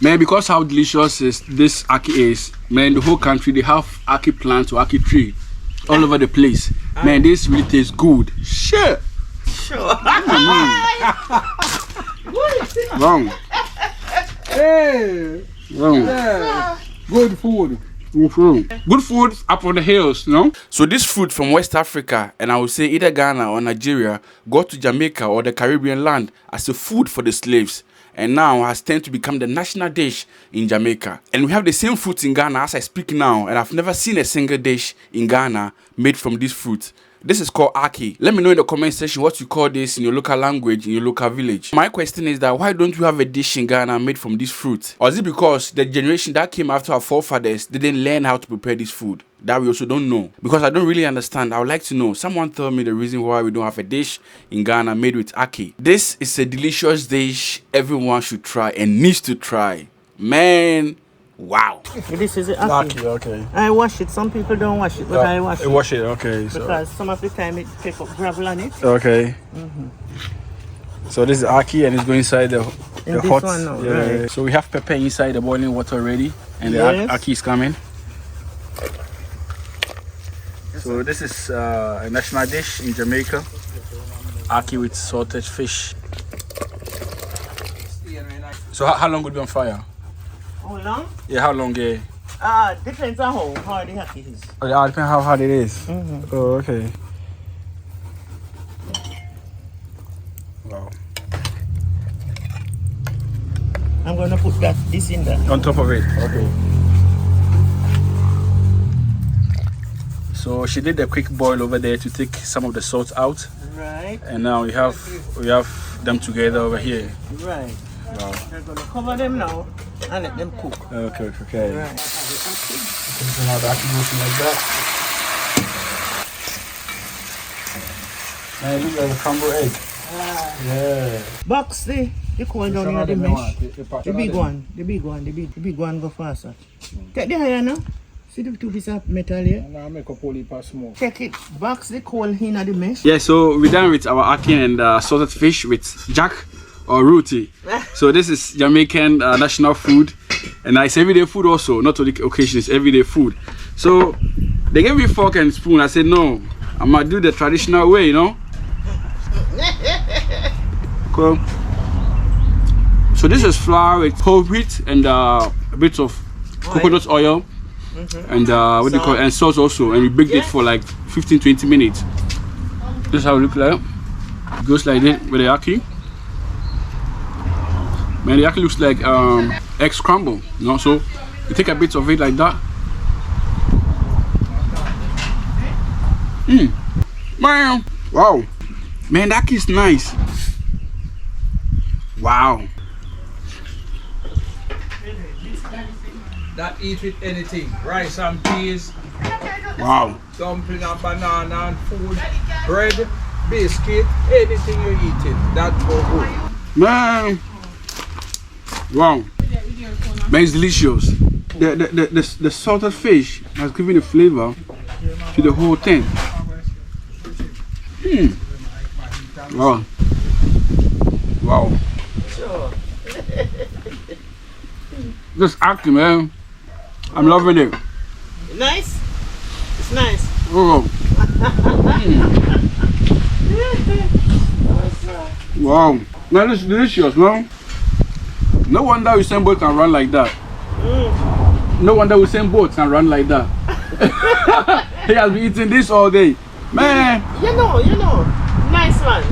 Man, because how delicious is this ackee is, man, the whole country they have ackee plants or ackee tree all over the place. Man, this really tastes good. Shit. Sure. Wrong. Hey. Wrong. Yeah. Good food. Good food up on the hills, no? So this fruit from West Africa, and I would say either Ghana or Nigeria, got to Jamaica or the Caribbean land as a food for the slaves, and now has tended to become the national dish in Jamaica. And we have the same fruit in Ghana as I speak now, and I've never seen a single dish in Ghana made from this fruit. This is called ackee. Let me know in the comment section what you call this in your local language, in your local village. My question is that why don't you have a dish in Ghana made from this fruit? Or is it because the generation that came after our forefathers didn't learn how to prepare this food? That we also don't know. Because I don't really understand. I would like to know. Someone tell me the reason why we don't have a dish in Ghana made with ackee. This is a delicious dish everyone should try and needs to try. Man. Wow. This is it. Okay. I wash it. Some people don't wash it, but I wash it. Wash it, okay. So. Because some of the time it take up gravel on it. Okay. So this is ackee and it's going inside the hot. One now, yeah. right. So we have pepper inside the boiling water already, and the ackee is coming. So this is a national dish in Jamaica. Ackee with salted fish. So how long would it be on fire? How long? Yeah, how long? Yeah. Depends on how hard the ackee is. Oh, yeah, depends how hard it is. Oh, okay. Wow. I'm gonna put this in there. On top of it. Okay. So she did a quick boil over there to take some of the salt out. Right. And now we have them together over here. Right. Wow. We're gonna cover them now and let them cook. Okay. Right. So now the ackee goes like that. Man, it looks like a crumbled egg. Yeah. Box the cold down in the mesh. The big one go faster. Take the iron now. See the two pieces of metal here? Now make a poly pass smoke. Take it. Box the coal in the mesh. Yeah, so we're done with our ackee and salted fish with jack or roti. So this is Jamaican national food, and it's everyday food also, not only occasion, it's everyday food. So they gave me a fork and spoon. I said no, I'm gonna do the traditional way, you know. Cool. So this is flour with whole wheat and a bit of coconut oil. And what do you call it? And sauce also, and we baked it for like 15-20 minutes. This is how it looks like. It goes like this with the ackee. Man, the ackee looks like egg scramble, you know. So you take a bit of it like that. Man, wow, man, the ackee is nice. Wow. That eat with anything. Rice and peas. Wow. Dumpling and banana and food. Bread, biscuit, anything you eat it. That go good. Man. Wow. Man, it's delicious. The salted fish has given a flavor to the whole thing. Wow. Wow. Sure. This ackee, man. I'm loving it. Nice? It's nice. Oh. Wow. Man, this is delicious, no? No wonder Usain Bolt can run like that. No wonder Usain Bolt can run like that. He has been eating this all day. Man. You know. Nice one.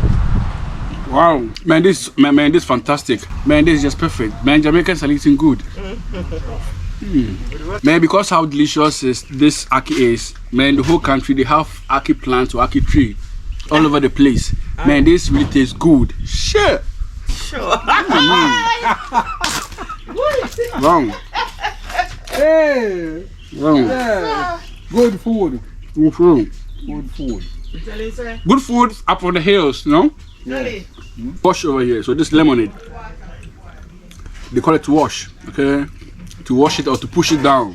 Wow. Man, this is fantastic. Man, this is just perfect. Man, Jamaicans are eating good. Man, because how delicious is this ackee is, man, the whole country they have ackee plants or ackee tree all over the place. Man, this really tastes good. Shit. Sure. Wrong. Hey. Wrong. Yeah. Good food. Good food. Good food. Good food up on the hills, no? Yeah. Wash over here. So this lemonade, they call it to wash, okay? To wash it or to push it down.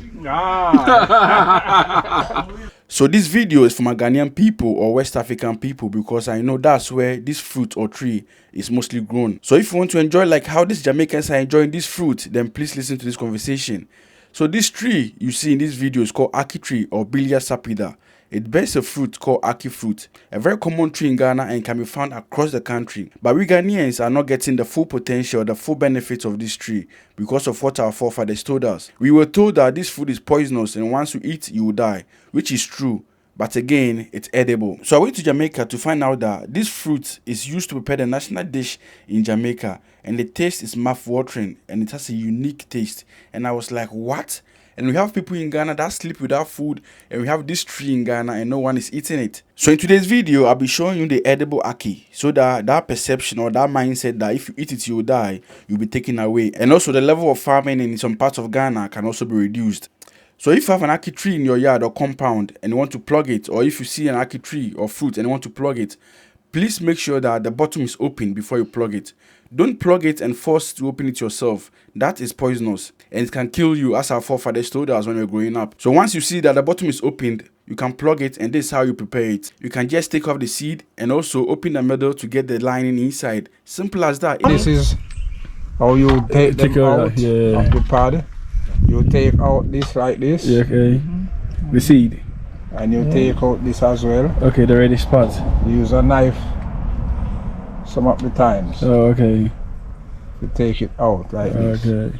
So this video is for my Ghanaian people or West African people because I know that's where this fruit or tree is mostly grown. So if you want to enjoy like how these Jamaicans are enjoying this fruit, then please listen to this conversation. So this tree you see in this video is called Ackee tree or Blighia sapida. It bears a fruit called Ackee fruit, a very common tree in Ghana and can be found across the country. But we Ghanaians are not getting the full potential, the full benefits of this tree because of what our forefathers told us. We were told that this food is poisonous and once you eat, you will die, which is true. But again, it's edible. So I went to Jamaica to find out that this fruit is used to prepare the national dish in Jamaica. And the taste is mouth-watering and it has a unique taste. And I was like, what? And we have people in Ghana that sleep without food, and we have this tree in Ghana and no one is eating it. So in today's video, I'll be showing you the edible Ackee, so that perception or that mindset that if you eat it, you'll die, you'll be taken away. And also the level of farming in some parts of Ghana can also be reduced. So if you have an Ackee tree in your yard or compound and you want to plug it, or if you see an Ackee tree or fruit and you want to plug it, please make sure that the bottom is open before you plug it. Don't plug it and force to open it yourself. That is poisonous and it can kill you, as our forefathers told us when we were growing up. So once you see that the bottom is opened, you can plug it and this is how you prepare it. You can just take off the seed and also open the middle to get the lining inside. Simple as that. This is how you take them out of the pod. You take out this like this. Yeah, okay. The seed. And you take out this as well. Okay, the reddish part. You use a knife some of the times. Oh, okay. To take it out like this. Okay.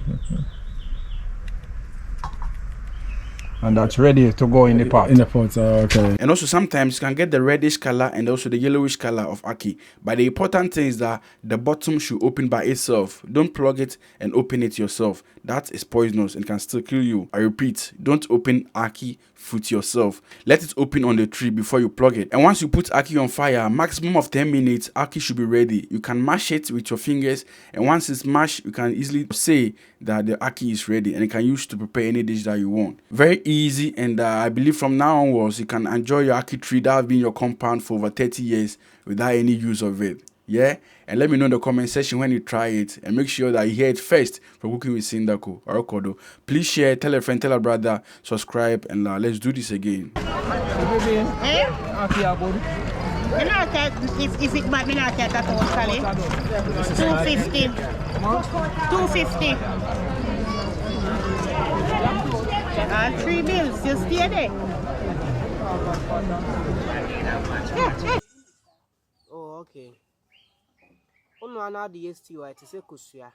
And that's ready to go in the pot. In the pot, okay. And also sometimes you can get the reddish color and also the yellowish color of Ackee. But the important thing is that the bottom should open by itself. Don't plug it and open it yourself. That is poisonous and can still kill you. I repeat, don't open Ackee fruit yourself. Let it open on the tree before you plug it. And once you put Ackee on fire, maximum of 10 minutes, Ackee should be ready. You can mash it with your fingers, and once it's mashed, you can easily say that the Ackee is ready and you can use to prepare any dish that you want. Very easy, and I believe from now onwards, you can enjoy your Ackee tree that has been in your compound for over 30 years without any use of it. Yeah, and let me know in the comment section when you try it, and make sure that you hear it first from Cooking with Sindaco or Kodo. Please share, tell a friend, tell a brother, subscribe, and let's do this again. You know, if it might be not at all, Sally. 250. 250. And 3 bills, you stay there. Oh, okay. Ono ana the STY to say kusua.